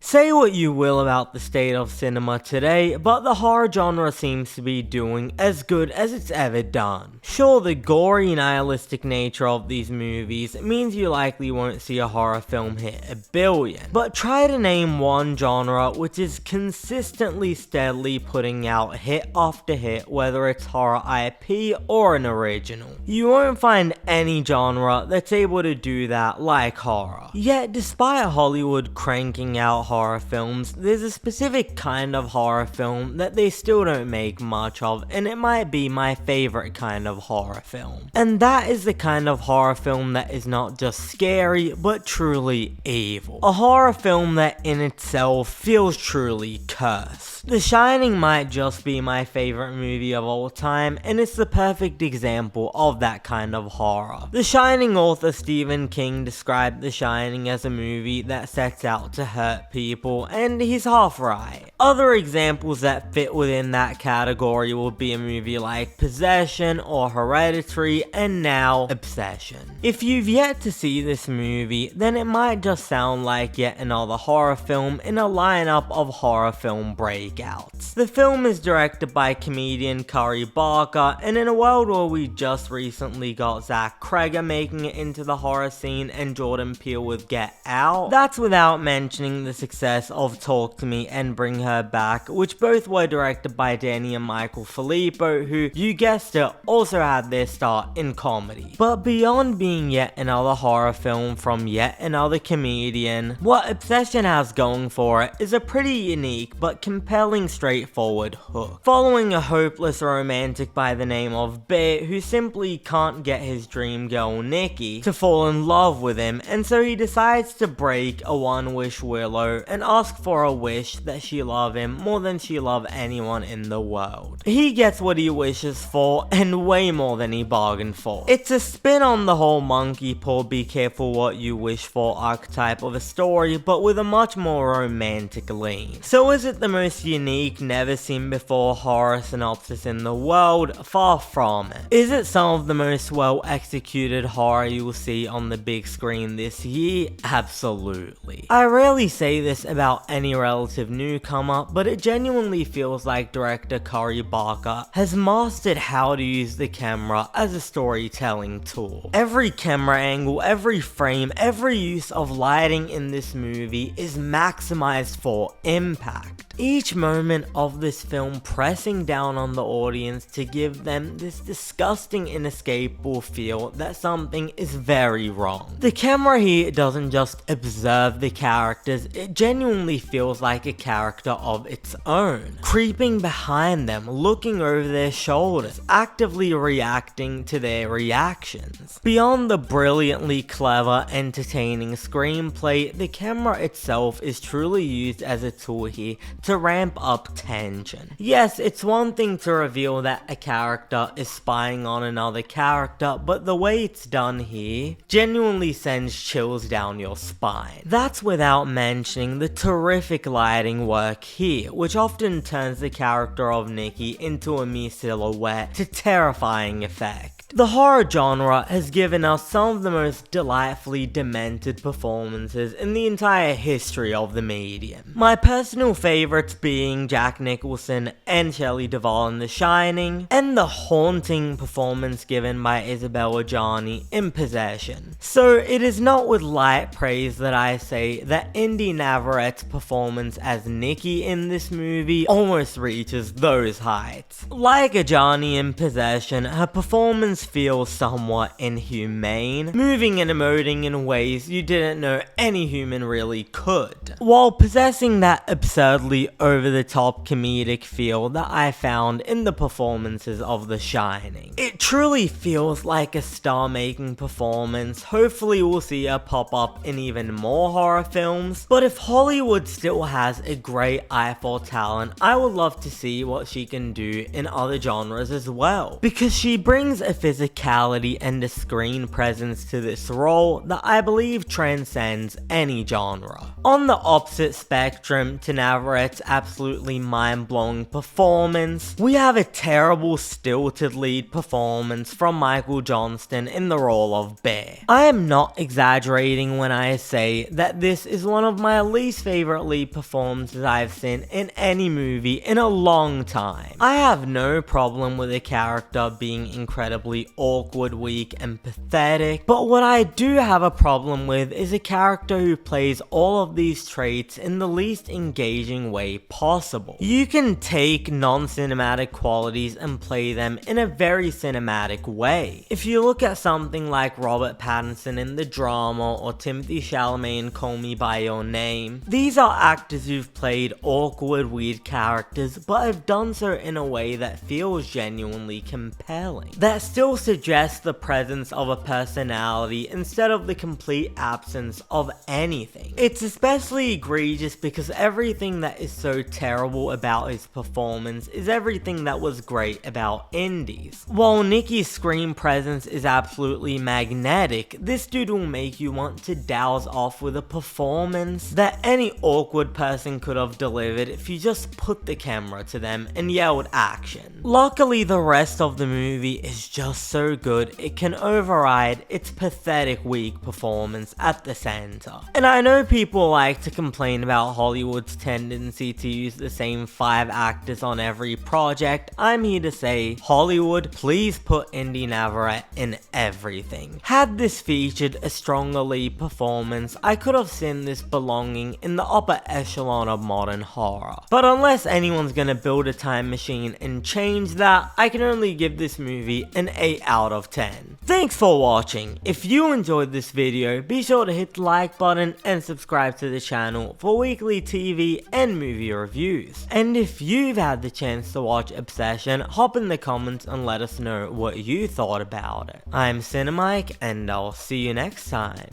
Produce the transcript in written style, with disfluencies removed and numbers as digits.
Say what you will about the state of cinema today, but the horror genre seems to be doing as good as it's ever done. Sure, the gory, nihilistic nature of these movies means you likely won't see a horror film hit $1 billion, but try to name one genre which is consistently steadily putting out hit after hit, whether it's horror IP or an original. You won't find any genre that's able to do that like horror. Yet, despite Hollywood cranking out horror films, there's a specific kind of horror film that they still don't make much of, and it might be my favorite kind of horror film. And that is the kind of horror film that is not just scary, but truly evil. A horror film that in itself feels truly cursed. The Shining might just be my favorite movie of all time, and it's the perfect example of that kind of horror. The Shining author Stephen King described The Shining as a movie that sets out to hurt people, and he's half right. Other examples that fit within that category would be a movie like Possession or Hereditary, and now Obsession. If you've yet to see this movie, then it might just sound like yet another horror film in a lineup of horror film breakouts. The film is directed by comedian Curry Barker, and in a world where we just recently got Zach Cregger making it into the horror scene and Jordan Peele with Get Out, that's without mentioning the success of Talk to Me and Bring Her Back, which both were directed by Danny and Michael Filippo, who, you guessed it, also had their start in comedy. But beyond being yet another horror film from yet another comedian, what Obsession has going for it is a pretty unique but compelling straightforward hook. Following a hopeless romantic by the name of Bear who simply can't get his dream girl Nikki to fall in love with him, and so he decides to break a one-wish willow and ask for a wish that she love him more than she love anyone in the world. He gets what he wishes for, and way more than he bargained for. It's a spin on the whole monkey paw, be careful what you wish for archetype of a story, but with a much more romantic lean. So is it the most unique, never seen before horror synopsis in the world? Far from it. Is it some of the most well executed horror you will see on the big screen this year? Absolutely. I rarely say this about any relative newcomer, but it genuinely feels like director Curry Barker has mastered how to use the camera as a storytelling tool. Every camera angle, every frame, every use of lighting in this movie is maximized for impact. Each moment of this film pressing down on the audience to give them this disgusting, inescapable feel that something is very wrong. The camera here doesn't just observe the characters, it genuinely feels like a character of its own, creeping behind them, looking over their shoulders, actively reacting to their reactions. Beyond the brilliantly clever, entertaining screenplay, the camera itself is truly used as a tool here to ramp up tension. Yes, it's one thing to reveal that a character is spying on another character, but the way it's done here genuinely sends chills down your spine. That's without mentioning the terrific lighting work here, which often turns the character of Nikki into a mere silhouette to terrifying effect. The horror genre has given us some of the most delightfully demented performances in the entire history of the medium. My personal favorites being Jack Nicholson and Shelley Duvall in The Shining, and the haunting performance given by Isabella Gianni in Possession. So it is not with light praise that I say that Indy Navarrette's performance as Nikki in this movie almost reaches those heights. Like Gianni in Possession, her performance feels somewhat inhumane, moving and emoting in ways you didn't know any human really could, while possessing that absurdly over-the-top comedic feel that I found in the performances of The Shining. It truly feels like a star-making performance. Hopefully we'll see her pop up in even more horror films, but if Hollywood still has a great eye for talent, I would love to see what she can do in other genres as well, because she brings a physicality and a screen presence to this role that I believe transcends any genre. On the opposite spectrum to Navarrette's absolutely mind-blowing performance, we have a terrible stilted lead performance from Michael Johnston in the role of Bear. I am not exaggerating when I say that this is one of my least favorite lead performances I've seen in any movie in a long time. I have no problem with a character being incredibly awkward, weak, and pathetic, but what I do have a problem with is a character who plays all of these traits in the least engaging way possible. You can take non-cinematic qualities and play them in a very cinematic way. If you look at something like Robert Pattinson in The Drama or Timothée Chalamet in Call Me By Your Name, these are actors who've played awkward, weird characters but have done so in a way that feels genuinely compelling, that still suggests the presence of a personality instead of the complete absence of anything. It's especially egregious because everything that is so terrible about his performance is everything that was great about Indy's. While Nicky's screen presence is absolutely magnetic, this dude will make you want to douse off with a performance that any awkward person could have delivered if you just put the camera to them and yelled action. Luckily, the rest of the movie is just so good it can override its pathetic weak performance at the center. And I know people like to complain about Hollywood's tendency to use the same 5 actors on every project. I'm here to say, Hollywood, please put Indy Navarrette in everything. Had this featured a stronger lead performance, I could have seen this belonging in the upper echelon of modern horror. But unless anyone's gonna build a time machine and change that, I can only give this movie an 8 out of 10. Thanks for watching. If you enjoyed this video, be sure to hit the like button and subscribe to the channel for weekly TV and movie reviews. And if you've had the chance to watch Obsession, hop in the comments and let us know what you thought about it. I'm Cinemike, and I'll see you next time.